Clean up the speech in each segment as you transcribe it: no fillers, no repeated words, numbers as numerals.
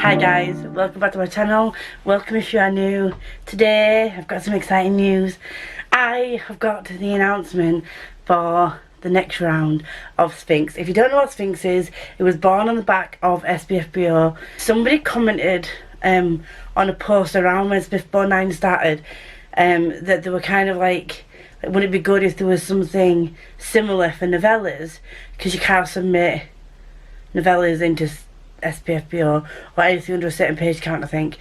Hi guys, welcome back to my channel. Welcome if you are new. Today I've got some exciting news. I have got the announcement for the next round of Sphinx. If you don't know what Sphinx is, it was born on the back of SBFBO. Somebody commented on a post around when SBFBO 9 started that they were kind of like, would it be good if there was something similar for novellas, because you can't submit novellas into SPFBO or anything under a certain page count, I think.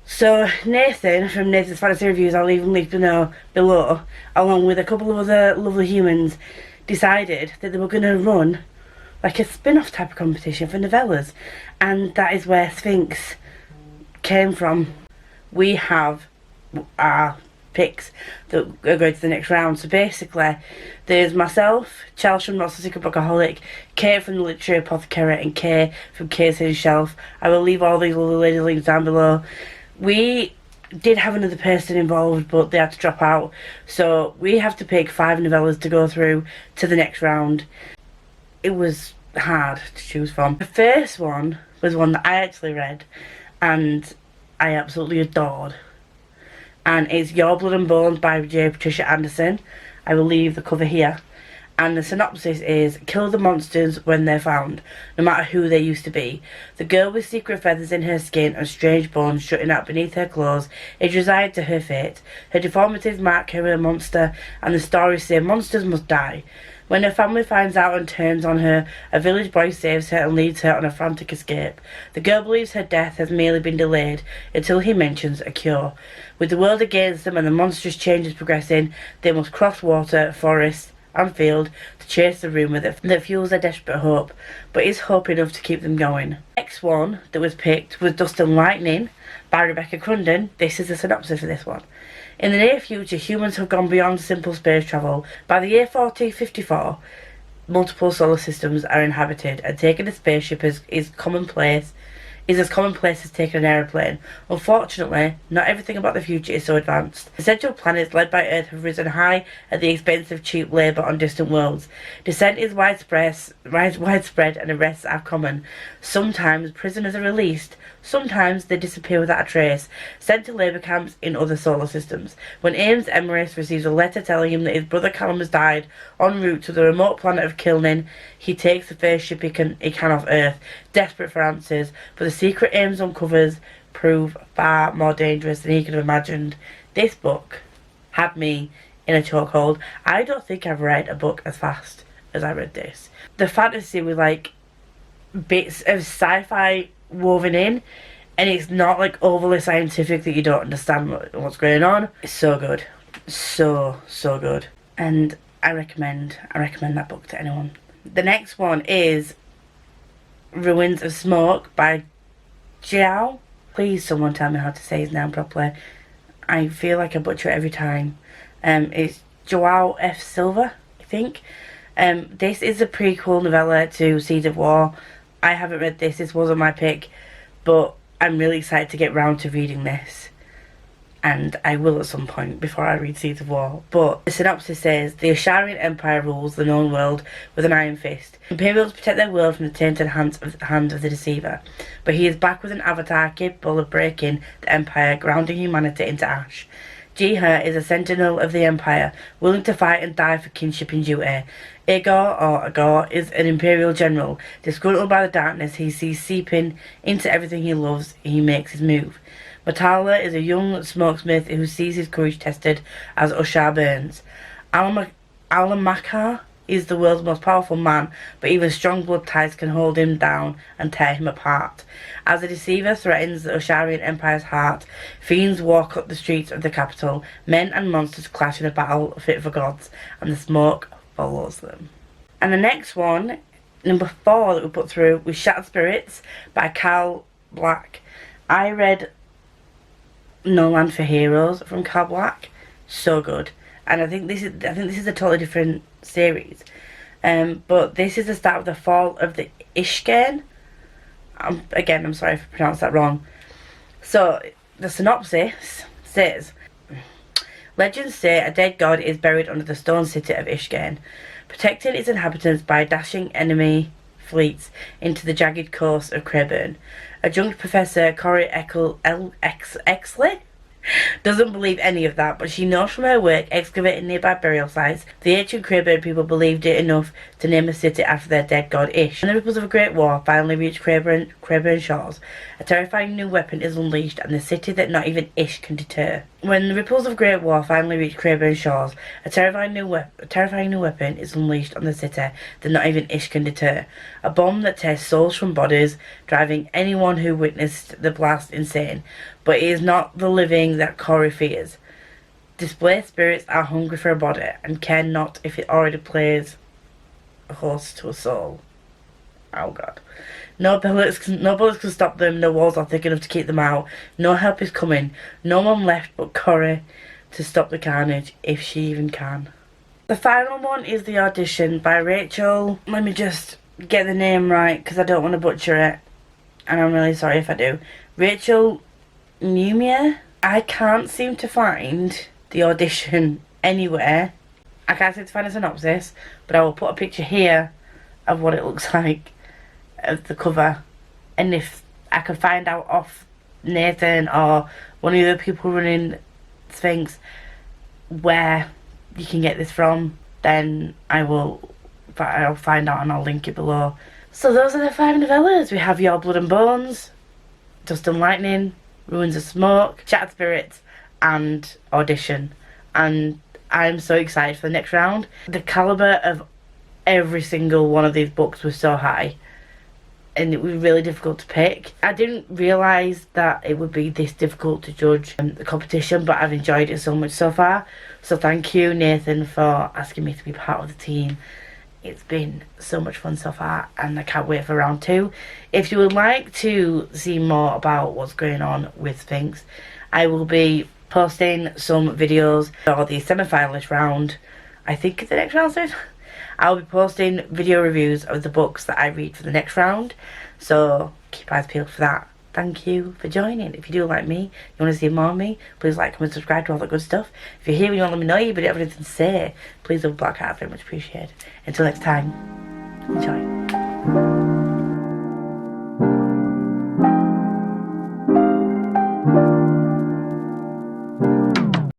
So Nathan from Nathan's Fantasy Reviews, I'll leave him linked below, along with a couple of other lovely humans, decided that they were going to run like a spin-off type of competition for novellas, and that is where Sphinx came from. We have our picks that are going to the next round. So basically there's myself, Chelsea from Not So Secret Bookaholic, Kate from the Literary Apothecary, and Kay from Kay's Hidden Shelf. I will leave all these little lady links down below. We did have another person involved, but they had to drop out, so we have to pick 5 novellas to go through to the next round. It was hard to choose from. The first one was one that I actually read and I absolutely adored, and it's Your Blood and Bones by J. Patricia Anderson. I will leave the cover here. And the synopsis is: kill the monsters when they're found, no matter who they used to be. The girl with secret feathers in her skin and strange bones jutting out beneath her clothes is resigned to her fate. Her deformities mark her a monster, and the stories say monsters must die. When her family finds out and turns on her, a village boy saves her and leads her on a frantic escape. The girl believes her death has merely been delayed until he mentions a cure. With the world against them and the monstrous changes progressing, they must cross water, forest and field to chase the rumour that fuels their desperate hope, but is hope enough to keep them going? The next one that was picked was Dust and Lightning by Rebecca Crunden. This is the synopsis for this one. In the near future, humans have gone beyond simple space travel. By the year 1454, multiple solar systems are inhabited, and taking a spaceship is as commonplace as taking an aeroplane. Unfortunately, not everything about the future is so advanced. The central planets led by Earth have risen high at the expense of cheap labour on distant worlds. Dissent is widespread and arrests are common. Sometimes prisoners are released, sometimes they disappear without a trace, sent to labour camps in other solar systems. When Ames Emrys receives a letter telling him that his brother Callum has died en route to the remote planet of Kilnin, he takes the first ship he can off Earth, desperate for answers, but the secret Ames uncovers prove far more dangerous than he could have imagined. This book had me in a chokehold. I don't think I've read a book as fast as I read this. The fantasy with like bits of sci-fi woven in, and it's not like overly scientific that you don't understand what's going on. It's so good, so good, and I recommend that book to anyone. The next one is Ruins of Smoke by Jiao. Please someone tell me how to say his name properly. I feel like I butcher it every time. It's Joao F. Silva, I think. This is a prequel novella to Seeds of War. I haven't read this. This wasn't my pick, but I'm really excited to get round to reading this, and I will at some point before I read Seeds of War. But the synopsis says: the Asharian Empire rules the known world with an iron fist. Imperials protect their world from the tainted hand of the deceiver, but he is back with an avatar capable of breaking the Empire, grounding humanity into ash. Jihe is a sentinel of the Empire, willing to fight and die for kinship and duty. Agor is an Imperial general. Disgruntled by the darkness he sees seeping into everything he loves, he makes his move. Matala is a young smokesmith who sees his courage tested as Ushar burns. Alamakar is the world's most powerful man, but even strong blood ties can hold him down and tear him apart. As the deceiver threatens the Osharian Empire's heart, fiends walk up the streets of the capital. Men and monsters clash in a battle fit for gods, and the smoke follows them. And the next one, number 4 that we put through, was Shatter Spirits by Carl Black. I read No Land for Heroes from Carl Black. So good. And I think this is a totally different series. But this is the start of the fall of the Ishkan. Again, I'm sorry if I pronounced that wrong. So the synopsis says: legends say a dead god is buried under the stone city of Ishkan, protecting its inhabitants by a dashing enemy fleets into the jagged coast of Craburn. Adjunct Professor Corey Exley doesn't believe any of that, but she knows from her work excavating nearby burial sites, the ancient Craburn people believed it enough to name a city after their dead god Ish. When the ripples of a great war finally reach Craburn shores, a terrifying new weapon is unleashed and the city that not even Ish can deter. When the ripples of great war finally reach Craburn shores, a terrifying new weapon is unleashed on the city that not even Ish can deter. A bomb that tears souls from bodies, driving anyone who witnessed the blast insane. But it is not the living that Corey fears. Displaced spirits are hungry for a body and care not if it already plays a host to a soul. Oh god. No bullets can stop them, no walls are thick enough to keep them out. No help is coming. No one left but Corey to stop the carnage, if she even can. The final one is The Audition by Rachel. Let me just get the name right because I don't want to butcher it. And I'm really sorry if I do. Rachel Numia. I can't seem to find The Audition anywhere. I can't seem to find a synopsis, but I will put a picture here of what it looks like, of the cover, and if I can find out off Nathan or one of the other people running Sphinx where you can get this from, then I'll find out and I'll link it below. So those are the 5 novellas. We have Your Blood and Bones, Dust and Lightning, Ruins of Smoke, Shatter Spirits, and Audition. And I'm so excited for the next round. The calibre of every single one of these books was so high, and it was really difficult to pick. I didn't realise that it would be this difficult to judge the competition, but I've enjoyed it so much so far. So thank you, Nathan, for asking me to be part of the team. It's been so much fun so far, and I can't wait for round 2. If you would like to see more about what's going on with Sphinx, I will be posting some videos for the semi-finalist round. I think the next round soon. I'll be posting video reviews of the books that I read for the next round, so keep eyes peeled for that. Thank you for joining. If you do like me, you want to see more of me, please like, comment, subscribe to all that good stuff. If you're here and you want to let me know you but you have anything to say, please leave a black heart, very much appreciated. Until next time, enjoy.